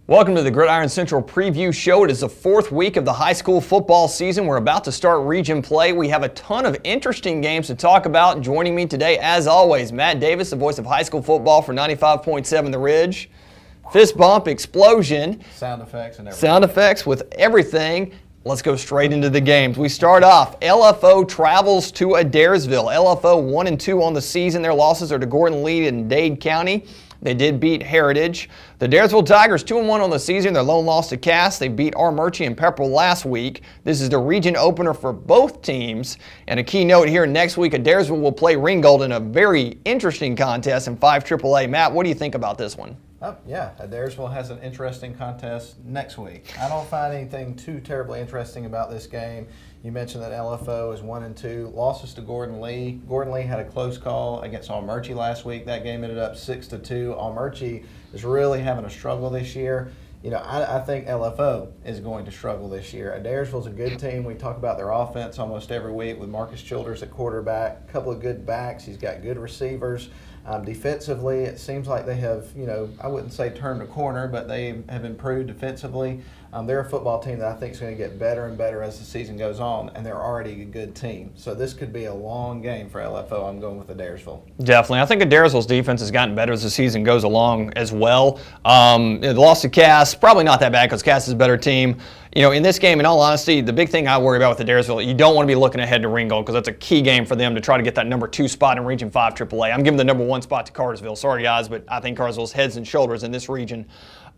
Welcome to the Gridiron Central Preview Show. It is the fourth week of the high school football season. We're about to start region play. We have a ton of interesting games to talk about. Joining me today, as always, Matt Davis, the voice of high school football for 95.7 The Ridge. Fist bump, explosion. Sound effects and everything. Sound effects with everything. Let's go straight into the games. We start off. LFO travels to Adairsville. LFO 1-2 on the season. Their losses are to Gordon Lee and Dade County. They did beat Heritage. The Adairsville Tigers 2-1 on the season. Their lone loss to Cass. They beat Armurchie and Pepperell last week. This is the region opener for both teams. And a key note here, next week Adairsville will play Ringgold in a very interesting contest in 5 AAA. Matt, what do you think about this one? Yeah, Adairsville has an interesting contest next week. I don't find anything too terribly interesting about this game. You mentioned that LFO is 1-2. Losses to Gordon Lee. Gordon Lee had a close call against Armurchie last week. That game ended up 6-2. Armurchie is really having a struggle this year. You know, I think LFO is going to struggle this year. Adairsville's a good team. We talk about their offense almost every week with Marcus Childers at quarterback, a couple of good backs. He's got good receivers. Defensively, it seems like they have, I wouldn't say turned a corner, but they have improved defensively. They're a football team that I think is going to get better and better as the season goes on, and they're already a good team. So this could be a long game for LFO. I'm going with Adairsville. Definitely. I think Adairsville's defense has gotten better as the season goes along as well. The loss to Cass, probably not that bad because Cass is a better team. In this game, in all honesty, the big thing I worry about with Adairsville, you don't want to be looking ahead to Ringgold because that's a key game for them to try to get that number 2 spot in Region 5 AAA. I'm giving the number 1 spot to Cartersville. Sorry, guys, but I think Cartersville's heads and shoulders in this region.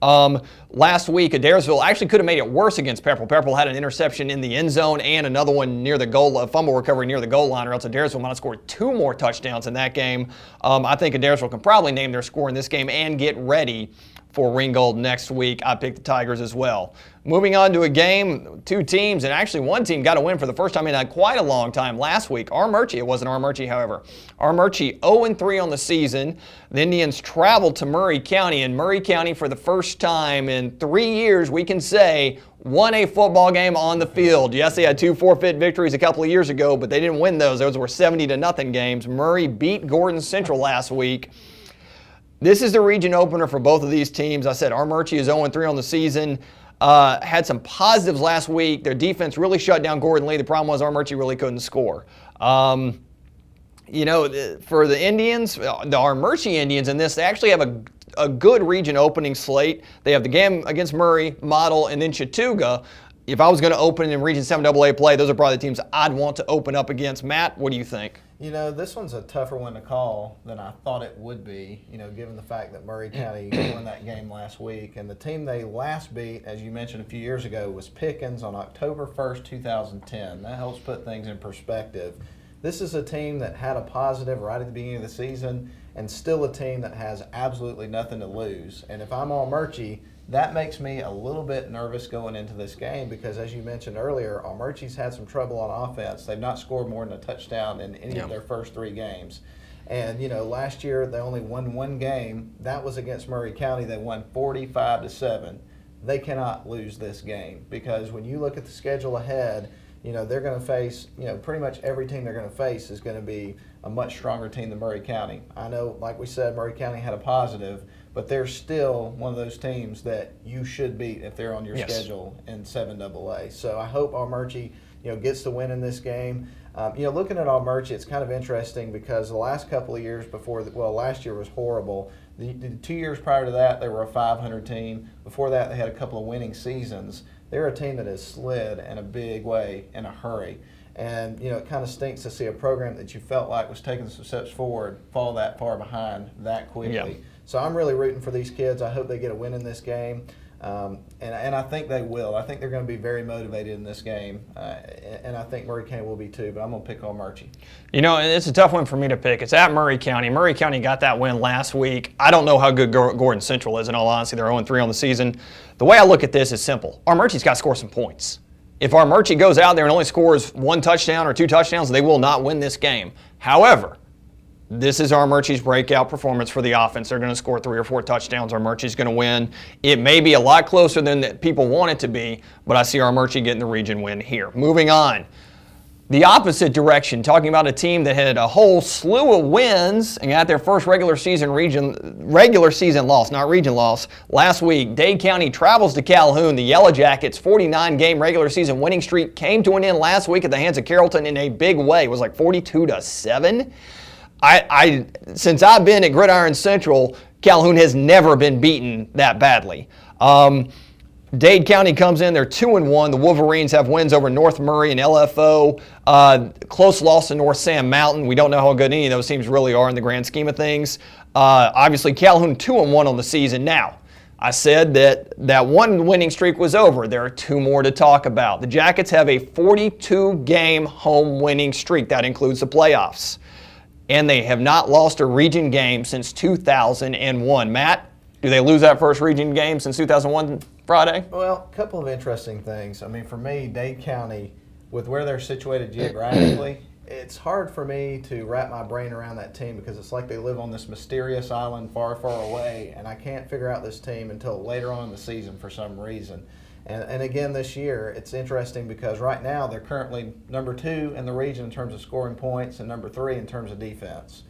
Last week, Adairsville actually could have made it worse against Pepperell. Pepperell had an interception in the end zone and another one near the goal, a fumble recovery near the goal line, or else Adairsville might have scored 2 more touchdowns in that game. I think Adairsville can probably name their score in this game and get ready for Ringgold next week. I picked the Tigers as well. Moving on to a game, 2 teams, and actually one team got a win for the first time in quite a long time last week. Armurchie, it wasn't Armurchie, however. Armurchie 0-3 on the season. The Indians traveled to Murray County, and Murray County for the first time in 3 years, we can say, won a football game on the field. Yes, they had 2 forfeit victories a couple of years ago, but they didn't win those. Those were 70-0 games. Murray beat Gordon Central last week. This is the region opener for both of these teams. I said Armurchie is 0-3 on the season. Had some positives last week. Their defense really shut down Gordon Lee. The problem was Armurchie really couldn't score. For the Indians, the Armurchie Indians in this, they actually have a good region opening slate. They have the game against Murray, Model, and then Chattooga. If I was going to open in Region 7 AA play, those are probably the teams I'd want to open up against. Matt, what do you think? This one's a tougher one to call than I thought it would be, given the fact that Murray County won that game last week. And the team they last beat, as you mentioned a few years ago, was Pickens on October 1st, 2010. That helps put things in perspective. This is a team that had a positive right at the beginning of the season and still a team that has absolutely nothing to lose. And if I'm Armurchie, that makes me a little bit nervous going into this game because, as you mentioned earlier, Armurchie's had some trouble on offense. They've not scored more than a touchdown in any of their first 3 games. And, last year they only won 1 game. That was against Murray County. They won 45-7. They cannot lose this game because when you look at the schedule ahead, they're going to face, pretty much every team they're going to face is going to be a much stronger team than Murray County. I know, like we said, Murray County had a positive, but they're still one of those teams that you should beat if they're on your schedule in 7 AA. So I hope Armurchie, gets the win in this game. Looking at Armurchie, it's kind of interesting because the last couple of years last year was horrible. The 2 years prior to that, they were a 500 team. Before that, they had a couple of winning seasons. They're a team that has slid in a big way in a hurry. And, it kind of stinks to see a program that you felt like was taking some steps forward fall that far behind that quickly. Yeah. So I'm really rooting for these kids. I hope they get a win in this game. And I think they will. I think they're going to be very motivated in this game. And I think Murray County will be too, but I'm going to pick Armurchie. It's a tough one for me to pick. It's at Murray County. Murray County got that win last week. I don't know how good Gordon Central is, in all honesty. They're 0-3 on the season. The way I look at this is simple. Armurchie's got to score some points. If Armurchie goes out there and only scores 1 touchdown or 2 touchdowns, they will not win this game. However, this is Armurchie's breakout performance for the offense. They're going to score 3 or 4 touchdowns. Armurchie's going to win. It may be a lot closer than people want it to be, but I see Armurchie getting the region win here. Moving on. the opposite direction, talking about a team that had a whole slew of wins and got their first regular season loss, not region loss, last week. Dade County travels to Calhoun. The Yellow Jackets' 49-game regular season winning streak came to an end last week at the hands of Carrollton in a big way. It was like 42-7. Since I've been at Gridiron Central, Calhoun has never been beaten that badly. Dade County comes in, they're 2-1. The Wolverines have wins over North Murray and LFO. Close loss to North Sam Mountain. We don't know how good any of those teams really are in the grand scheme of things. Obviously, Calhoun 2-1 on the season. Now, I said that one winning streak was over. There are two more to talk about. The Jackets have a 42-game home winning streak. That includes the playoffs. And they have not lost a region game since 2001. Matt, do they lose that first region game since 2001 Friday? Well, a couple of interesting things. I mean, for me, Dade County, with where they're situated geographically, it's hard for me to wrap my brain around that team because it's like they live on this mysterious island far, far away, and I can't figure out this team until later on in the season for some reason. And again, this year, it's interesting because right now they're currently number 2 in the region in terms of scoring points and number 3 in terms of defense.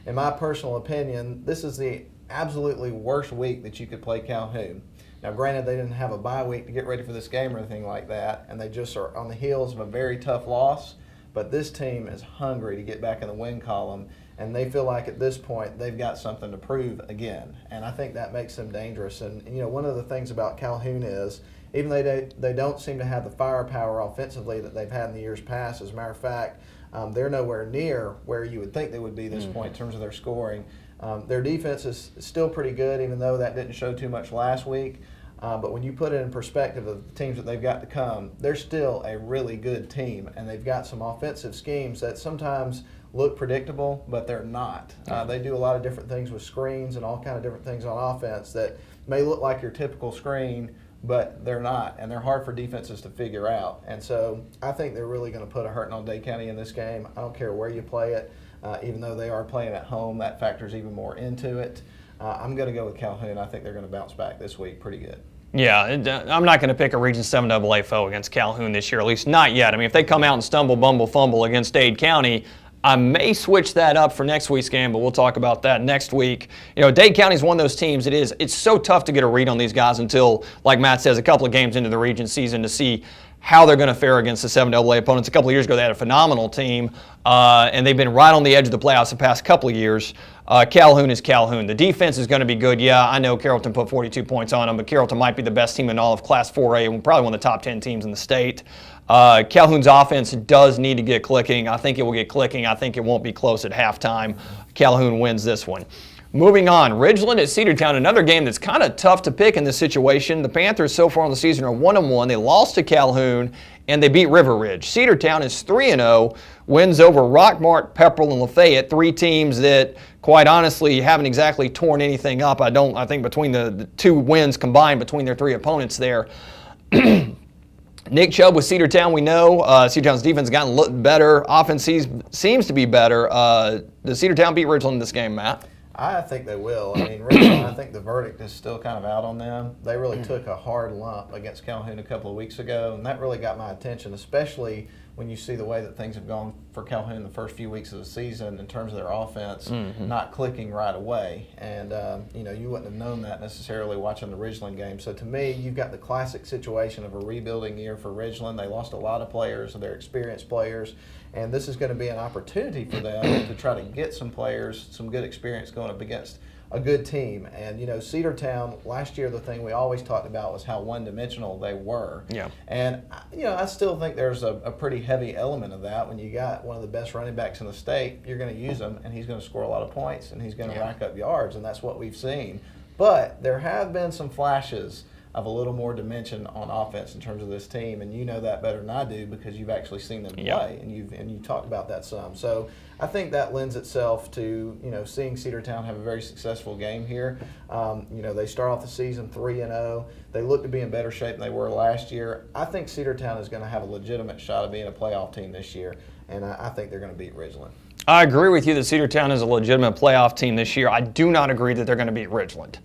In my personal opinion, this is the absolutely worst week that you could play Calhoun. Now, granted, they didn't have a bye week to get ready for this game or anything like that, and they just are on the heels of a very tough loss, but this team is hungry to get back in the win column, and they feel like at this point they've got something to prove again, and I think that makes them dangerous. And, one of the things about Calhoun is, even though they don't seem to have the firepower offensively that they've had in the years past, as a matter of fact, they're nowhere near where you would think they would be this point in terms of their scoring. Their defense is still pretty good, even though that didn't show too much last week. But when you put it in perspective of the teams that they've got to come, they're still a really good team, and they've got some offensive schemes that sometimes look predictable, but they're not. They do a lot of different things with screens and all kind of different things on offense that may look like your typical screen, but they're not, and they're hard for defenses to figure out. And so I think they're really going to put a hurting on Dade County in this game. I don't care where you play it. Even though they are playing at home, that factors even more into it. I'm going to go with Calhoun. I think they're going to bounce back this week pretty good. Yeah, I'm not going to pick a Region 7 AA foe against Calhoun this year, at least not yet. I mean, if they come out and stumble, bumble, fumble against Dade County, I may switch that up for next week's game, but we'll talk about that next week. Dade County is one of those teams. It's so tough to get a read on these guys until, like Matt says, a couple of games into the region season to see how they're going to fare against the 7AA opponents. A couple of years ago, they had a phenomenal team, and they've been right on the edge of the playoffs the past couple of years. Calhoun is Calhoun. The defense is going to be good. Yeah, I know Carrollton put 42 points on them, but Carrollton might be the best team in all of Class 4A and probably one of the top 10 teams in the state. Calhoun's offense does need to get clicking. I think it will get clicking. I think it won't be close at halftime. Calhoun wins this one. Moving on, Ridgeland at Cedartown, another game that's kind of tough to pick in this situation. The Panthers so far in the season are 1-1. They lost to Calhoun, and they beat River Ridge. Cedartown is 3-0, wins over Rockmart, Pepperell, and Lafayette, three teams that, quite honestly, haven't exactly torn anything up. I think between the two wins combined between their three opponents there. Nick Chubb with Cedartown, we know. Cedartown's defense has gotten better. Offense seems to be better. Does Cedartown beat Ridgeland in this game, Matt? I think they will. I mean, Richmond, I think the verdict is still kind of out on them. They really took a hard lump against Calhoun a couple of weeks ago, and that really got my attention, especially when you see the way that things have gone for Calhoun the first few weeks of the season in terms of their offense not clicking right away. And, you wouldn't have known that necessarily watching the Ridgeland game. So to me, you've got the classic situation of a rebuilding year for Ridgeland. They lost a lot of players, they're experienced players, and this is going to be an opportunity for them to try to get some players, some good experience going up against a good team. And, Cedartown, last year the thing we always talked about was how one-dimensional they were. Yeah. And, I still think there's a pretty heavy element of that. When you got one of the best running backs in the state, you're going to use him, and he's going to score a lot of points, and he's going to rack up yards, and that's what we've seen. But there have been some flashes of a little more dimension on offense in terms of this team, and you know that better than I do because you've actually seen them play, and you've talked about that some. So I think that lends itself to seeing Cedartown have a very successful game here. They start off the season 3-0. They look to be in better shape than they were last year. I think Cedartown is going to have a legitimate shot of being a playoff team this year, and I think they're going to beat Ridgeland. I agree with you that Cedartown is a legitimate playoff team this year. I do not agree that they're going to beat Ridgeland.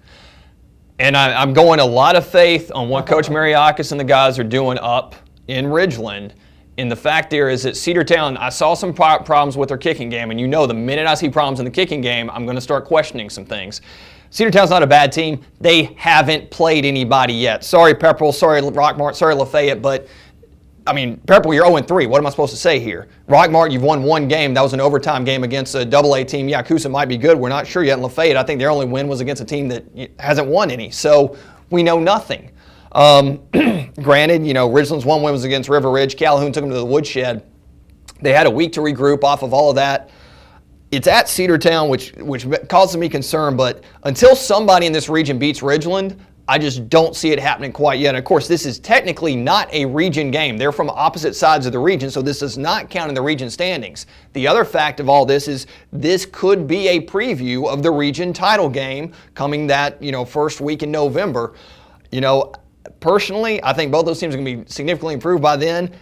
And I'm going a lot of faith on what Coach Mariakis and the guys are doing up in Ridgeland. And the fact there is that Cedartown, I saw some problems with their kicking game, and the minute I see problems in the kicking game, I'm going to start questioning some things. Cedartown's not a bad team. They haven't played anybody yet. Sorry, Pepperell. Sorry, Rockmart. Sorry, Lafayette. But, Pepperell, you're 0-3. What am I supposed to say here? Rockmart, you've won one game. That was an overtime game against a AA team. Yeah, Coosa might be good. We're not sure yet. And Lafayette, I think their only win was against a team that hasn't won any. So we know nothing. Granted, Ridgeland's one win was against River Ridge. Calhoun took them to the woodshed. They had a week to regroup off of all of that. It's at Cedartown, which causes me concern, but until somebody in this region beats Ridgeland, I just don't see it happening quite yet. And of course, this is technically not a region game. They're from opposite sides of the region, so this does not count in the region standings. The other fact of all this is this could be a preview of the region title game coming that, first week in November. Personally, I think both those teams are going to be significantly improved by then.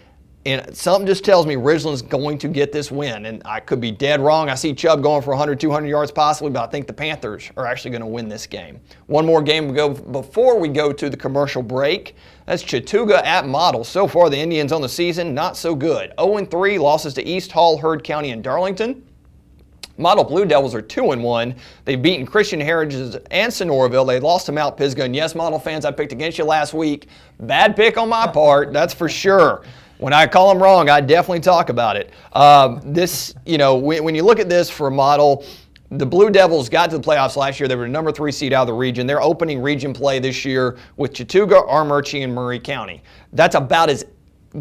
And something just tells me Ridgeland's going to get this win. And I could be dead wrong. I see Chubb going for 100, 200 yards possibly, but I think the Panthers are actually going to win this game. One more game to go before we go to the commercial break. That's Chattooga at Model. So far, the Indians on the season, not so good. 0-3, losses to East Hall, Heard County, and Darlington. Model Blue Devils are 2-1. They've beaten Christian Heritage and Sonoraville. They lost to Mount Pisgah. And yes, Model fans, I picked against you last week. Bad pick on my part, that's for sure. When I call them wrong, I definitely talk about it. When you look at this for Model, the Blue Devils got to the playoffs last year. They were the number 3 seed out of the region. They're opening region play this year with Chattooga, Armurchie, and Murray County. That's about as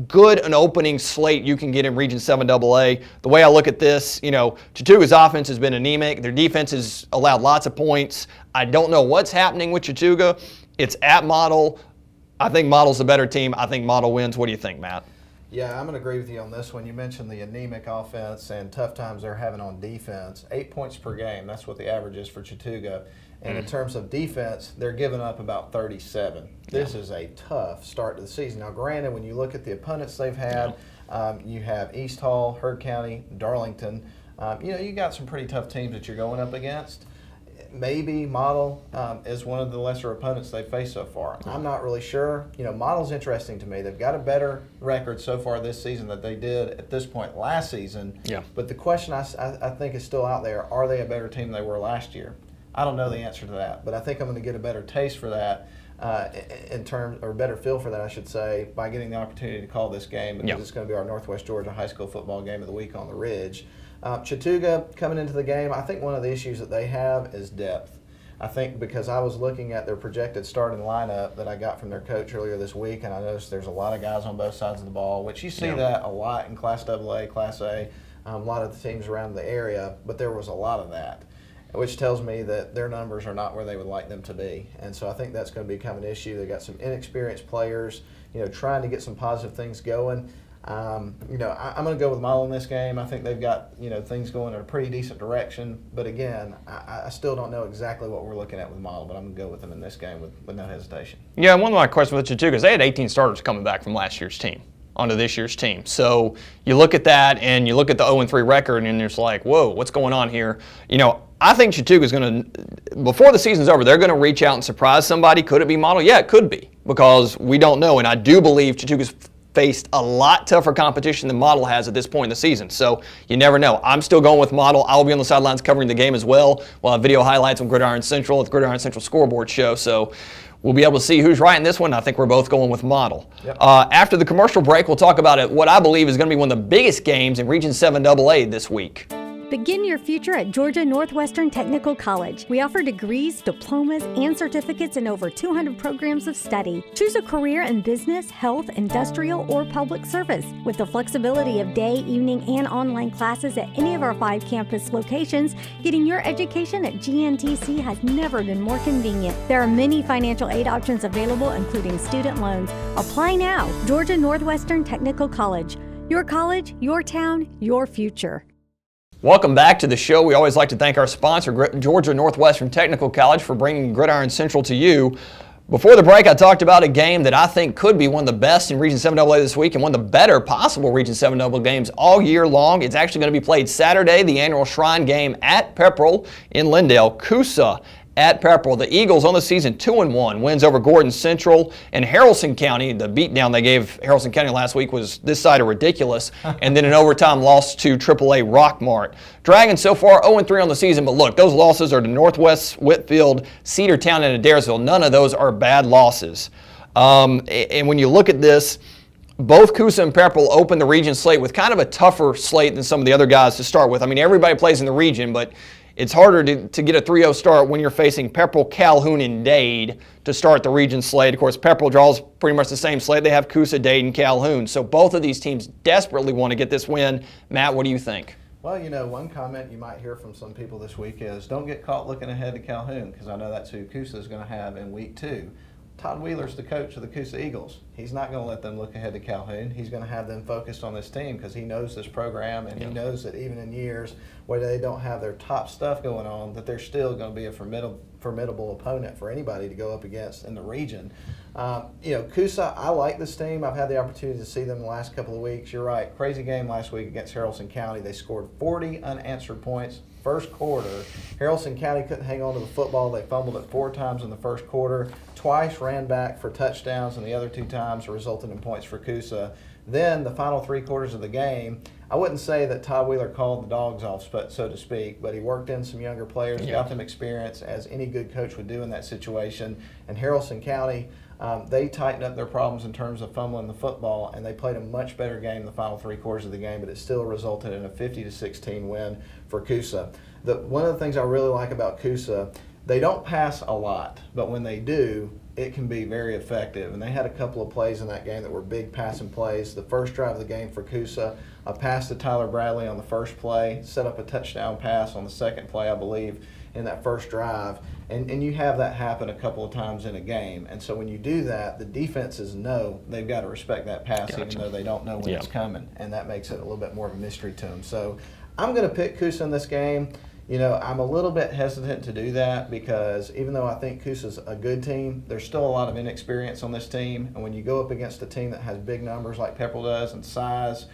good an opening slate you can get in Region 7 AA. The way I look at this, Chattooga's offense has been anemic. Their defense has allowed lots of points. I don't know what's happening with Chattooga. It's at Model. I think Model's the better team. I think Model wins. What do you think, Matt? Yeah, I'm going to agree with you on this one. You mentioned the anemic offense and tough times they're having on defense. 8 points per game. That's what the average is for Chattooga. And in terms of defense, they're giving up about 37. This is a tough start to the season. Now, granted, when you look at the opponents they've had, you have East Hall, Heard County, Darlington. You got some pretty tough teams that you're going up against. Maybe Model is one of the lesser opponents they've faced so far. I'm not really sure. Model's interesting to me. They've got a better record so far this season than they did at this point last season. Yeah. But the question I think is still out there, are they a better team than they were last year? I don't know the answer to that, but I think I'm going to get a better taste for that or better feel for that, I should say, by getting the opportunity to call this game because it's going to be our Northwest Georgia high school football game of the week on the Ridge. Chattooga coming into the game, I think one of the issues that they have is depth. I think because I was looking at their projected starting lineup that I got from their coach earlier this week, and I noticed there's a lot of guys on both sides of the ball, which you see that a lot in Class AA, Class A, a lot of the teams around the area, but there was a lot of that, which tells me that their numbers are not where they would like them to be. And so I think that's going to become an issue. They've got some inexperienced players, trying to get some positive things going. I'm going to go with Model in this game. I think they've got, things going in a pretty decent direction. But again, I still don't know exactly what we're looking at with Model, but I'm going to go with them in this game with no hesitation. Yeah, one of my questions with Chattooga is they had 18 starters coming back from last year's team onto this year's team. So you look at that and you look at the 0-3 record and it's like, whoa, what's going on here? I think Chattooga is going to, before the season's over, they're going to reach out and surprise somebody. Could it be Model? Yeah, it could be, because we don't know. And I do believe Chattooga's faced a lot tougher competition than Model has at this point in the season. So you never know. I'm still going with Model. I'll be on the sidelines covering the game as well. We'll have video highlights on Gridiron Central at the Gridiron Central scoreboard show. So we'll be able to see who's right in this one. I think we're both going with Model. Yep. After the commercial break, we'll talk about what I believe is going to be one of the biggest games in Region 7 AA this week. Begin your future at Georgia Northwestern Technical College. We offer degrees, diplomas, and certificates in over 200 programs of study. Choose a career in business, health, industrial, or public service. With the flexibility of day, evening, and online classes at any of our 5 campus locations, getting your education at GNTC has never been more convenient. There are many financial aid options available, including student loans. Apply now. Georgia Northwestern Technical College. Your college, your town, your future. Welcome back to the show. We always like to thank our sponsor, Georgia Northwestern Technical College, for bringing Gridiron Central to you. Before the break, I talked about a game that I think could be one of the best in Region 7 AA this week and one of the better possible Region 7 AA games all year long. It's actually going to be played Saturday, the annual Shrine game at Pepperell in Lindale. Coosa at Pepperell. The Eagles on the season 2-1, wins over Gridiron Central and Haralson County. The beatdown they gave Haralson County last week was this side of ridiculous. And then an overtime loss to AAA Rockmart. Dragons so far 0-3 on the season, but look, those losses are to Northwest, Whitfield, Cedartown, and Adairsville. None of those are bad losses. And when you look at this, both Coosa and Pepperell opened the region slate with kind of a tougher slate than some of the other guys to start with. I mean, everybody plays in the region, but it's harder to get a 3-0 start when you're facing Pepperell, Calhoun, and Dade to start the region slate. Of course, Pepperell draws pretty much the same slate. They have Coosa, Dade, and Calhoun. So both of these teams desperately want to get this win. Matt, what do you think? Well, one comment you might hear from some people this week is don't get caught looking ahead to Calhoun, because I know that's who Coosa is going to have in week 2. Todd Wheeler's the coach of the Coosa Eagles. He's not going to let them look ahead to Calhoun. He's going to have them focused on this team because he knows this program, and he knows that even in years where they don't have their top stuff going on, that they're still going to be a formidable opponent for anybody to go up against in the region. Coosa, I like this team. I've had the opportunity to see them the last couple of weeks. You're right. Crazy game last week against Haralson County. They scored 40 unanswered points first quarter. Haralson County couldn't hang on to the football. They fumbled it 4 times in the first quarter. Twice ran back for touchdowns, and the other 2 times resulted in points for Coosa. Then the final 3 quarters of the game, I wouldn't say that Todd Wheeler called the dogs off, so to speak, but he worked in some younger players, got them experience, as any good coach would do in that situation. And Haralson County, they tightened up their problems in terms of fumbling the football, and they played a much better game in the final 3 quarters of the game, but it still resulted in a 50-16 win for Coosa. One of the things I really like about Coosa, they don't pass a lot, but when they do, it can be very effective. And they had a couple of plays in that game that were big passing plays. The first drive of the game for Coosa, a pass to Tyler Bradley on the first play, set up a touchdown pass on the second play, I believe, in that first drive. And you have that happen a couple of times in a game. And so when you do that, the defenses know they've got to respect that pass, even though they don't know when it's coming. And that makes it a little bit more of a mystery to them. So I'm going to pick Coosa in this game. I'm a little bit hesitant to do that because even though I think Coosa's a good team, there's still a lot of inexperience on this team. And when you go up against a team that has big numbers like Pepperell does and size,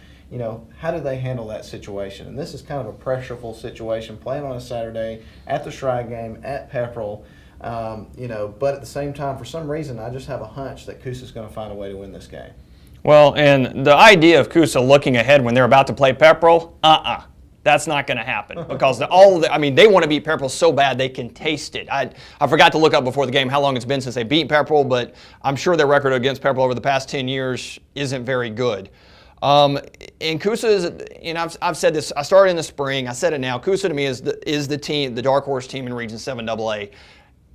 how do they handle that situation? And this is kind of a pressureful situation, playing on a Saturday at the Shrine game at Pepperell. But at the same time, for some reason, I just have a hunch that Coosa's going to find a way to win this game. Well, and the idea of Coosa looking ahead when they're about to play Pepperell, that's not going to happen because they want to beat Pepperell so bad they can taste it. I forgot to look up before the game how long it's been since they beat Pepperell, but I'm sure their record against Pepperell over the past 10 years isn't very good. And Coosa is, I've said this, I started in the spring, I said it now, Coosa to me is the team, the dark horse team in Region 7 AA.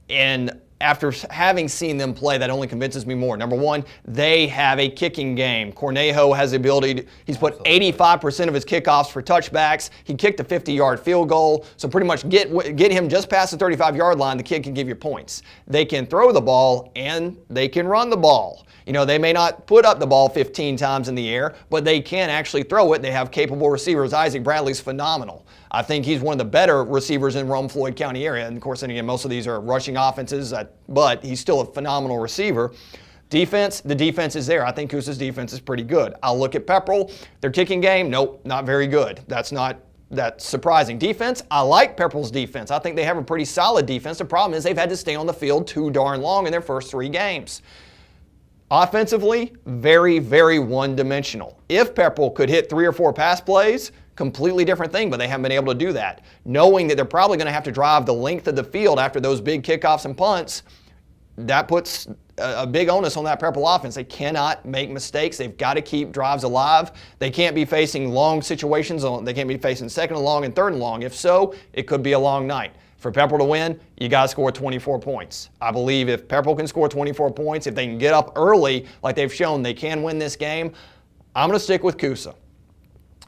And after having seen them play, that only convinces me more. Number one, they have a kicking game. Cornejo has the ability, he's put 85% of his kickoffs for touchbacks. He kicked a 50-yard field goal. So pretty much get him just past the 35-yard line, the kid can give you points. They can throw the ball and they can run the ball. They may not put up the ball 15 times in the air, but they can actually throw it. They have capable receivers. Isaac Bradley's phenomenal. I think he's one of the better receivers in Rome-Floyd County area. And of course, most of these are rushing offenses, but he's still a phenomenal receiver. Defense, the defense is there. I think Coosa's defense is pretty good. I'll look at Pepperell. Their kicking game, nope, not very good. That's surprising. Defense, I like Pepperell's defense. I think they have a pretty solid defense. The problem is they've had to stay on the field too darn long in their first 3 games. Offensively, very, very one-dimensional. If Pepperell could hit 3 or 4 pass plays, completely different thing, but they haven't been able to do that. Knowing that they're probably going to have to drive the length of the field after those big kickoffs and punts, that puts a big onus on that Pepperell offense. They cannot make mistakes. They've got to keep drives alive. They can't be facing long situations. They can't be facing 2nd and long and 3rd and long. If so, it could be a long night. For Pepperell to win, you got to score 24 points. I believe if Pepperell can score 24 points, if they can get up early like they've shown they can win this game, I'm going to stick with Coosa.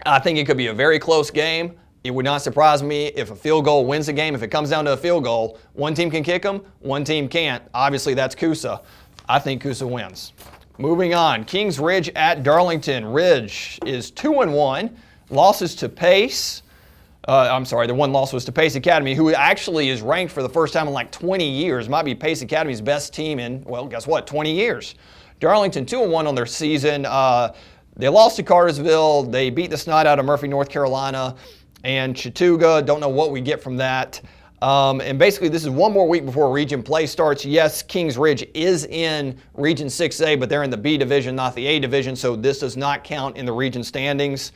I think it could be a very close game. It would not surprise me if a field goal wins the game. If it comes down to a field goal, one team can kick them, one team can't. Obviously, that's Coosa. I think Coosa wins. Moving on, Kings Ridge at Darlington. Ridge is 2-1. Losses to Pace. The one loss was to Pace Academy, who actually is ranked for the first time in like 20 years. Might be Pace Academy's best team in, well, guess what, 20 years. Darlington 2-1 on their season. They lost to Cartersville. They beat the snot out of Murphy, North Carolina. And Chattooga, don't know what we get from that. And basically, this is one more week before region play starts. Yes, Kings Ridge is in Region 6A, but they're in the B division, not the A division, so this does not count in the region standings.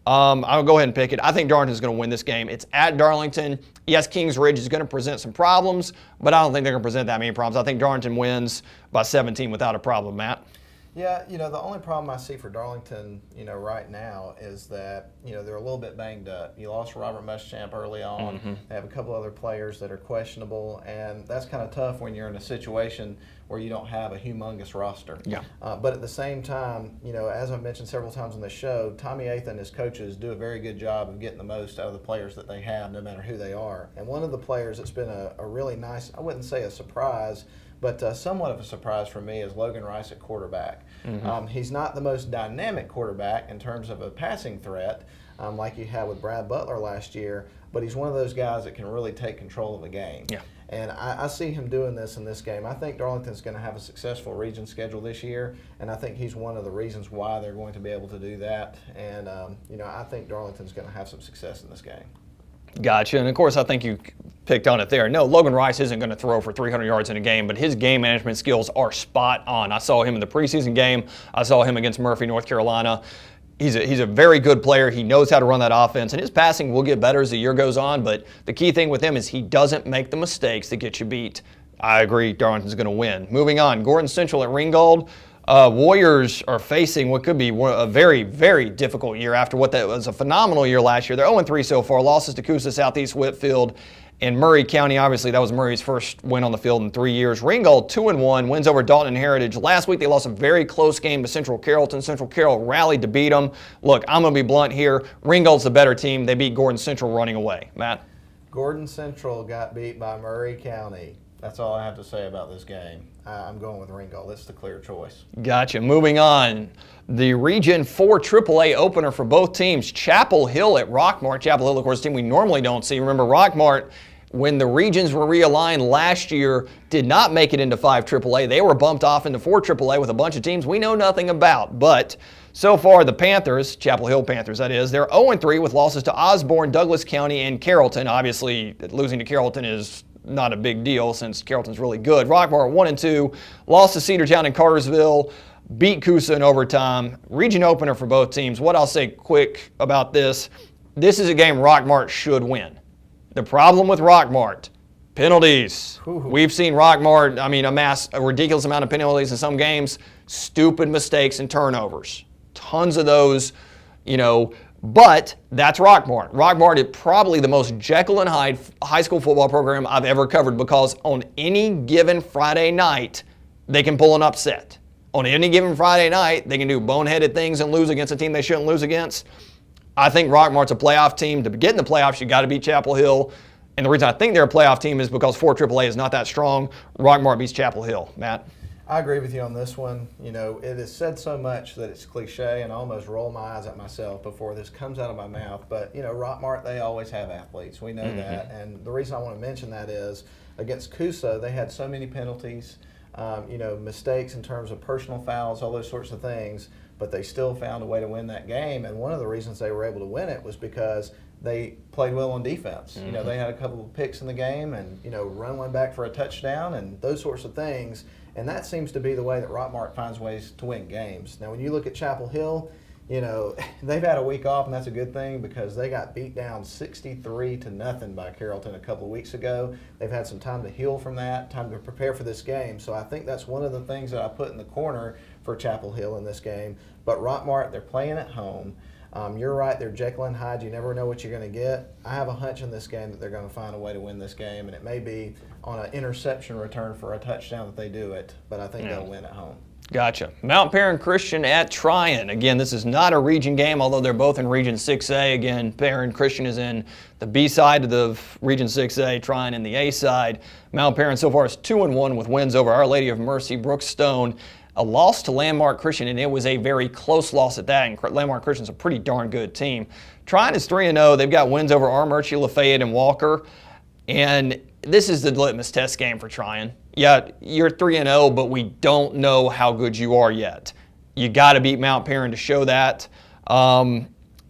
I'll go ahead and pick it. I think Darlington's going to win this game. It's at Darlington. Yes, Kings Ridge is going to present some problems, but I don't think they're going to present that many problems. I think Darlington wins by 17 without a problem, Matt. Yeah, the only problem I see for Darlington, right now is that, they're a little bit banged up. You lost Robert Muschamp early on. Mm-hmm. They have a couple other players that are questionable, and that's kind of tough when you're in a situation where you don't have a humongous roster. Yeah. But at the same time, as I've mentioned several times on the show, Tommy Atha and his coaches do a very good job of getting the most out of the players that they have, no matter who they are. And one of the players that's been a really nice, I wouldn't say a surprise, but somewhat of a surprise for me is Logan Rice at quarterback. Mm-hmm. He's not the most dynamic quarterback in terms of a passing threat, like you had with Brad Butler last year, but he's one of those guys that can really take control of a game. Yeah. And I see him doing this in this game. I think Darlington's going to have a successful region schedule this year, and I think he's one of the reasons why they're going to be able to do that. And, I think Darlington's going to have some success in this game. Gotcha. And of course, I think you picked on it there. No, Logan Rice isn't going to throw for 300 yards in a game, but his game management skills are spot on. I saw him in the preseason game. I saw him against Murphy, North Carolina. He's a very good player. He knows how to run that offense, and his passing will get better as the year goes on, but the key thing with him is he doesn't make the mistakes that get you beat. I agree, Darlington's going to win. Moving on, Gridiron Central at Ringgold. Warriors are facing what could be a very, very difficult year after what that was a phenomenal year last year. They're 0-3 so far. Losses to Coosa, Southeast Whitfield, and Murray County. Obviously, that was Murray's first win on the field in 3 years. Ringgold 2-1, wins over Dalton and Heritage. Last week, they lost a very close game to Central Carrollton. Central Carroll rallied to beat them. Look, I'm going to be blunt here. Ringgold's the better team. They beat Gridiron Central running away. Matt? Gridiron Central got beat by Murray County. That's all I have to say about this game. I'm going with Ringgold. It's the clear choice. Gotcha. Moving on. The Region 4 AAA opener for both teams. Chapel Hill at Rockmart. Chapel Hill, of course, a team we normally don't see. Remember, Rockmart, when the regions were realigned last year, did not make it into 5 AAA. They were bumped off into 4 AAA with a bunch of teams we know nothing about. But so far, the Panthers, Chapel Hill Panthers that is, they're 0-3 with losses to Osborne, Douglas County, and Carrollton. Obviously, losing to Carrollton is not a big deal since Carrollton's really good. Rockmart 1-2, lost to Cedartown and Cartersville, beat Coosa in overtime. Region opener for both teams. What I'll say quick about this is a game Rockmart should win. The problem with Rockmart, penalties. Ooh. We've seen Rockmart, amass a ridiculous amount of penalties in some games, stupid mistakes and turnovers. Tons of those, but that's Rockmart. Rockmart is probably the most Jekyll and Hyde high school football program I've ever covered because on any given Friday night, they can pull an upset. On any given Friday night, they can do boneheaded things and lose against a team they shouldn't lose against. I think Rockmart's a playoff team. To get in the playoffs, you got to beat Chapel Hill. And the reason I think they're a playoff team is because 4 AAA is not that strong. Rockmart beats Chapel Hill. Matt? I agree with you on this one. It is said so much that it's cliche, and I almost roll my eyes at myself before this comes out of my mouth. But, Rockmart, they always have athletes. We know that. And the reason I want to mention that is against Coosa, they had so many penalties, mistakes in terms of personal fouls, all those sorts of things, but they still found a way to win that game. And one of the reasons they were able to win it was because they played well on defense. They had a couple of picks in the game and, run one back for a touchdown and those sorts of things. And that seems to be the way that Rockmart finds ways to win games. Now, when you look at Chapel Hill, they've had a week off, and that's a good thing because they got beat down 63-0 by Carrollton a couple of weeks ago. They've had some time to heal from that, time to prepare for this game. So I think that's one of the things that I put in the corner for Chapel Hill in this game. But Rockmart, they're playing at home. You're right, they're Jekyll and Hyde. You never know what you're going to get. I have a hunch in this game that they're going to find a way to win this game, and it may be on an interception return for a touchdown that they do it, but I think they'll win at home. Gotcha. Mount Perrin Christian at Tryon. Again, this is not a region game, although they're both in Region 6A. Again, Perrin Christian is in the B side of the Region 6A, Tryon in the A side. Mount Perrin so far is 2-1 with wins over Our Lady of Mercy, Brookstone, a loss to Landmark Christian, and it was a very close loss at that, and Landmark Christian's a pretty darn good team. Tryon is 3-0. They've got wins over Armurchie, Lafayette, and Walker, and this is the litmus test game for Tryon. Yeah, you're 3-0, but we don't know how good you are yet. You got to beat Mount Perrin to show that.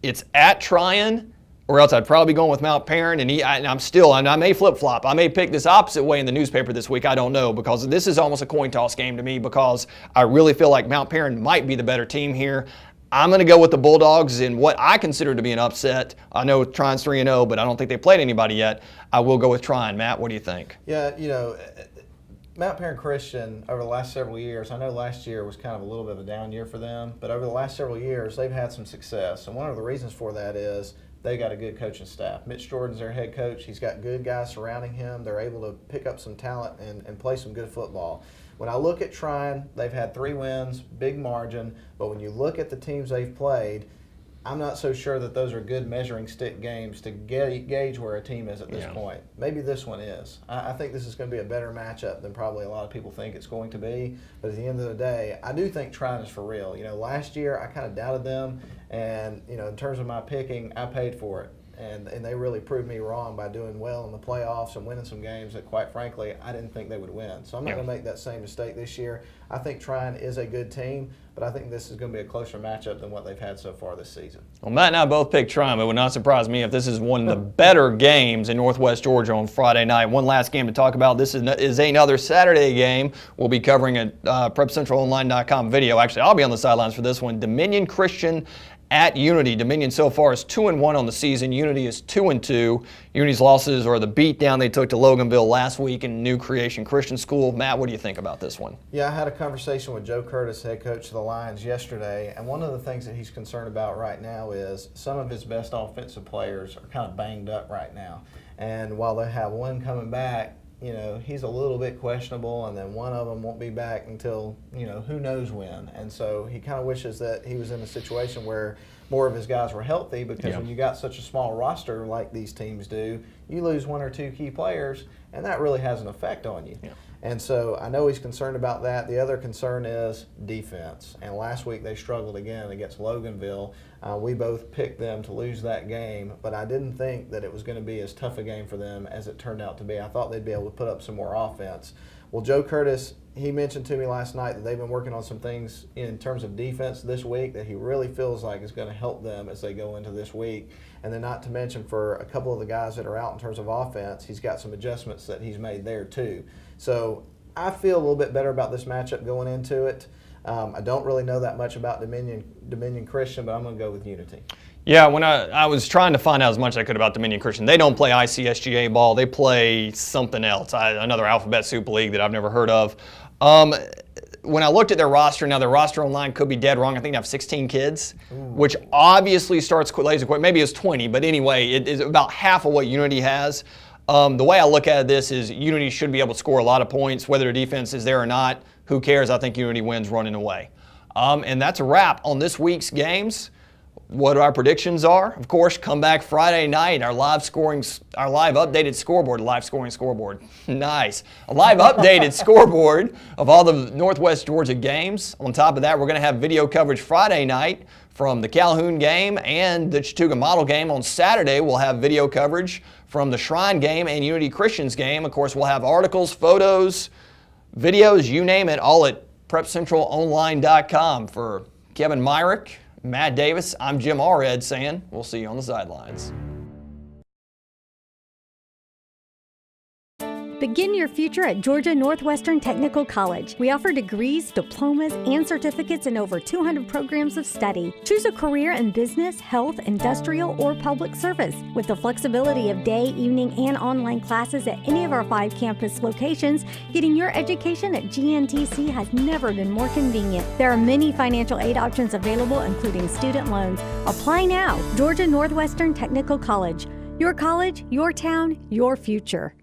It's at Tryon, or else I'd probably be going with Mount Perrin. And I may flip-flop. I may pick this opposite way in the newspaper this week. I don't know, because this is almost a coin toss game to me, because I really feel like Mount Perrin might be the better team here. I'm going to go with the Bulldogs in what I consider to be an upset. I know Trine's 3-0, but I don't think they played anybody yet. I will go with Trine. Matt, what do you think? Yeah, Mount Perrin Christian over the last several years, I know last year was kind of a little bit of a down year for them, but over the last several years, they've had some success. And one of the reasons for that is they got a good coaching staff. Mitch Jordan's their head coach. He's got good guys surrounding him. They're able to pick up some talent and play some good football. When I look at Trine, they've had 3 wins, big margin, but when you look at the teams they've played, I'm not so sure that those are good measuring stick games to gauge where a team is at this point. Maybe this one is. I think this is going to be a better matchup than probably a lot of people think it's going to be. But at the end of the day, I do think Trine is for real. Last year I kind of doubted them, and in terms of my picking, I paid for it. And they really proved me wrong by doing well in the playoffs and winning some games that, quite frankly, I didn't think they would win. So I'm not going to make that same mistake this year. I think Trine is a good team, but I think this is going to be a closer matchup than what they've had so far this season. Well, Matt and I both picked Trine. It would not surprise me if this is one of the better games in Northwest Georgia on Friday night. One last game to talk about. This is another Saturday game. We'll be covering at PrepCentralOnline.com video. Actually, I'll be on the sidelines for this one. Dominion Christian at Unity. Dominion so far is 2-1 on the season. Unity is 2-2. Unity's losses are the beatdown they took to Loganville last week in New Creation Christian School. Matt, what do you think about this one? Yeah, I had a conversation with Joe Curtis, head coach of the Lions, yesterday, and one of the things that he's concerned about right now is some of his best offensive players are kind of banged up right now. And while they have one coming back, he's a little bit questionable, and then one of them won't be back until, who knows when. And so he kind of wishes that he was in a situation where more of his guys were healthy, because when you got such a small roster like these teams do, you lose 1 or 2 key players, and that really has an effect on you. Yeah. And so I know he's concerned about that. The other concern is defense. And last week they struggled again against Loganville. We both picked them to lose that game, but I didn't think that it was going to be as tough a game for them as it turned out to be. I thought they'd be able to put up some more offense. Well, Joe Curtis, he mentioned to me last night that they've been working on some things in terms of defense this week that he really feels like is going to help them as they go into this week. And then not to mention, for a couple of the guys that are out in terms of offense, he's got some adjustments that he's made there too. So I feel a little bit better about this matchup going into it. I don't really know that much about Dominion Christian, but I'm going to go with Unity. Yeah, when I was trying to find out as much as I could about Dominion Christian, they don't play ICSGA ball. They play something else, another alphabet soup league that I've never heard of. When I looked at their roster, now their roster online could be dead wrong. I think they have 16 kids, which obviously starts laser quick. Maybe it's 20, but anyway, it is about half of what Unity has. The way I look at this is Unity should be able to score a lot of points, whether their defense is there or not. Who cares? I think Unity wins running away. And that's a wrap on this week's games. What our predictions are, of course, come back Friday night, our live updated scoreboard, live scoring scoreboard. Nice. A live updated scoreboard of all the Northwest Georgia games. On top of that, we're going to have video coverage Friday night from the Calhoun game and the Chattooga Model game. On Saturday, we'll have video coverage from the Shrine game and Unity Christians game. Of course, we'll have articles, photos, videos, you name it, all at PrepCentralOnline.com. For Kevin Myrick, Matt Davis, I'm Jim Alred saying we'll see you on the sidelines. Begin your future at Georgia Northwestern Technical College. We offer degrees, diplomas, and certificates in over 200 programs of study. Choose a career in business, health, industrial, or public service. With the flexibility of day, evening, and online classes at any of our 5 campus locations, getting your education at GNTC has never been more convenient. There are many financial aid options available, including student loans. Apply now. Georgia Northwestern Technical College. Your college, your town, your future.